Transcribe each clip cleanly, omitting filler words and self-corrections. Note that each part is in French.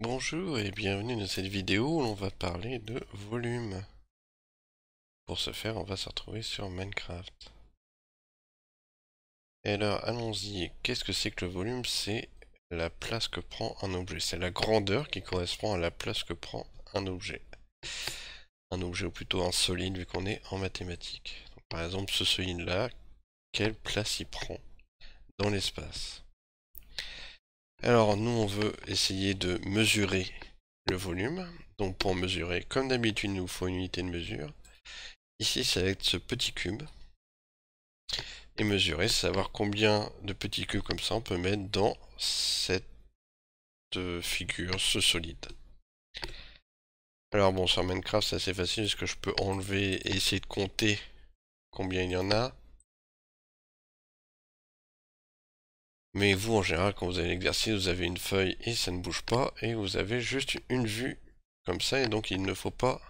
Bonjour et bienvenue dans cette vidéo où on va parler de volume. Pour ce faire, on va se retrouver sur Minecraft. Et alors, allons-y. Qu'est-ce que c'est que le volume? C'est la place que prend un objet. C'est la grandeur qui correspond à la place que prend un objet. Un objet ou plutôt un solide vu qu'on est en mathématiques. Donc, par exemple, ce solide-là, quelle place il prend dans l'espace? Alors, nous, on veut essayer de mesurer le volume. Donc, pour mesurer, comme d'habitude, il nous faut une unité de mesure. Ici, ça va être ce petit cube. Et mesurer, savoir combien de petits cubes comme ça on peut mettre dans cette figure, ce solide. Alors bon, sur Minecraft, c'est assez facile parce que je peux enlever et essayer de compter combien il y en a. Mais vous, en général, quand vous avez l'exercice, vous avez une feuille et ça ne bouge pas. Et vous avez juste une vue comme ça. Et donc, il ne faut pas...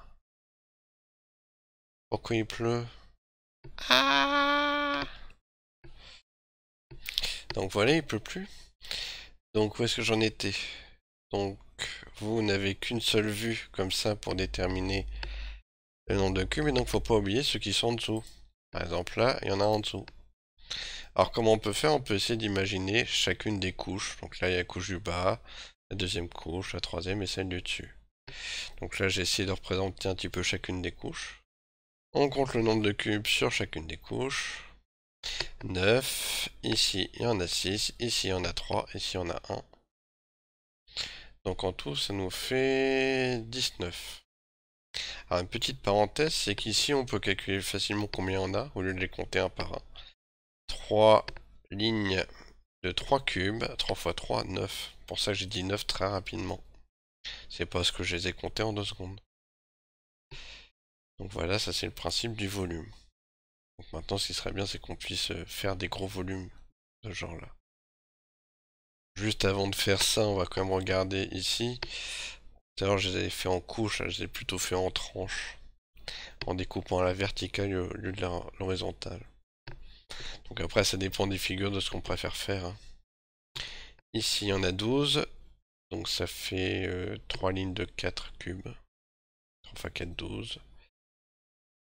Pourquoi il pleut? Ah! Donc voilà, il pleut plus. Donc où est-ce que j'en étais? Donc vous n'avez qu'une seule vue comme ça pour déterminer le nombre de cubes, et donc faut pas oublier ceux qui sont en dessous. Par exemple là, il y en a en dessous. Alors comment on peut faire? On peut essayer d'imaginer chacune des couches. Donc là, il y a la couche du bas, la deuxième couche, la troisième et celle du dessus. Donc là, j'ai essayé de représenter un petit peu chacune des couches. On compte le nombre de cubes sur chacune des couches. 9, ici il y en a 6, ici il y en a 3, ici il y en a 1. Donc en tout, ça nous fait 19. Alors une petite parenthèse, c'est qu'ici on peut calculer facilement combien on a, au lieu de les compter un par un. 3 lignes de 3 cubes, 3 x 3, 9. Pour ça que j'ai dit 9 très rapidement. C'est parce que je les ai comptés en 2 secondes. Donc voilà, ça c'est le principe du volume. Donc maintenant, ce qui serait bien, c'est qu'on puisse faire des gros volumes de ce genre-là. Juste avant de faire ça, on va quand même regarder ici. Tout à l'heure, je les avais fait en couches, là, je les ai plutôt fait en tranches, en découpant à la verticale au lieu de l'horizontale. Donc après, ça dépend des figures, de ce qu'on préfère faire, hein. Ici, il y en a 12, donc ça fait 3 lignes de 4 cubes. 3 x 4, 12.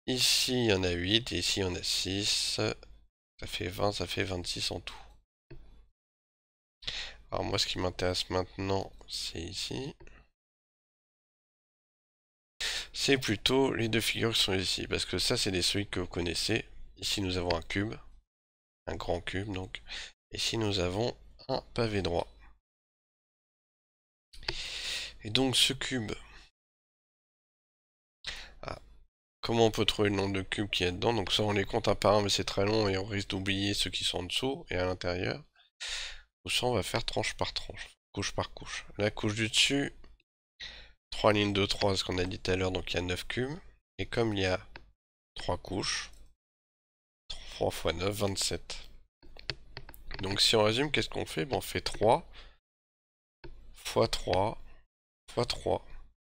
Ici, il y en a 8, et ici, il y en a 6. Ça fait 20, ça fait 26 en tout. Alors moi, ce qui m'intéresse maintenant, c'est ici. C'est plutôt les deux figures qui sont ici, parce que ça, c'est des solides que vous connaissez. Ici, nous avons un cube, un grand cube, donc. Ici, nous avons un pavé droit. Et donc, ce cube... Ah, comment on peut trouver le nombre de cubes qu'il y a dedans? Donc ça, on les compte un par un, mais c'est très long et on risque d'oublier ceux qui sont en dessous et à l'intérieur. Ou ça, on va faire tranche par tranche, couche par couche. La couche du dessus, 3 lignes de 3, ce qu'on a dit tout à l'heure, donc il y a 9 cubes. Et comme il y a 3 couches, 3 x 9, 27. Donc si on résume, qu'est-ce qu'on fait? On fait 3 x 3 x 3.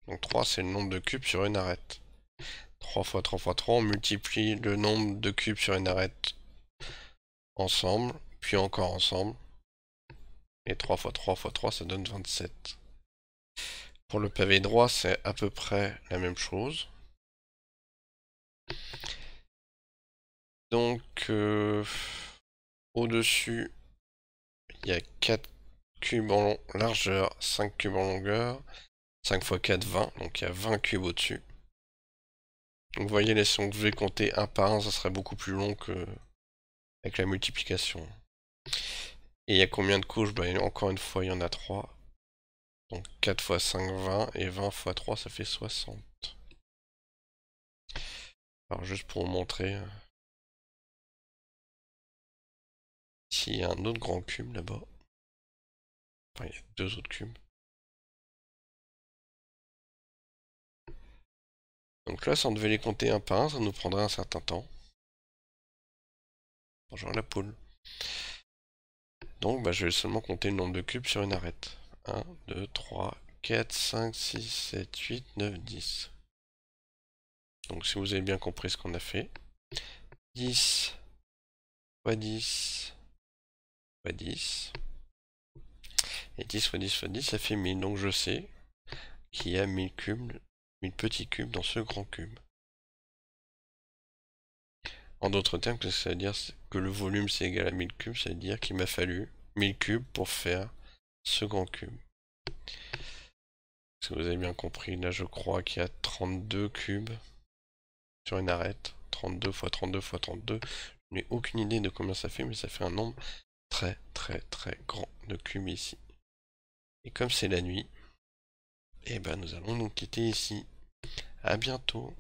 Donc 3, c'est le nombre de cubes sur une arête. 3 x 3 x 3, on multiplie le nombre de cubes sur une arête ensemble, puis encore ensemble. Et 3 x 3 x 3, ça donne 27. Pour le pavé droit, c'est à peu près la même chose. Donc, au-dessus, il y a 4 cubes en largeur, 5 cubes en longueur. 5 x 4, 20. Donc, il y a 20 cubes au-dessus. Donc, vous voyez, là, si on devait compter un par un, ça serait beaucoup plus long que avec la multiplication. Et il y a combien de couches? Encore une fois, il y en a 3. Donc 4 x 5, 20. Et 20 x 3, ça fait 60. Alors juste pour vous montrer. Ici, il y a un autre grand cube là-bas. Enfin, il y a 2 autres cubes. Donc là, si on devait les compter un par un, ça nous prendrait un certain temps. Bonjour la poule. Donc je vais seulement compter le nombre de cubes sur une arête. 1, 2, 3, 4, 5, 6, 7, 8, 9, 10. Donc si vous avez bien compris ce qu'on a fait, 10 x 10 x 10, et 10 x 10 x 10, ça fait 1000. Donc je sais qu'il y a 1000 cubes, 1000 petits cubes dans ce grand cube. En d'autres termes, qu'est-ce que ça veut dire? Que le volume c'est égal à 1000 cubes, ça veut dire qu'il m'a fallu 1000 cubes pour faire ce grand cube. Est-ce que vous avez bien compris? Là je crois qu'il y a 32 cubes sur une arête. 32 x 32 x 32. Je n'ai aucune idée de combien ça fait, mais ça fait un nombre très grand de cubes ici. Et comme c'est la nuit, eh ben nous allons nous quitter ici. À bientôt.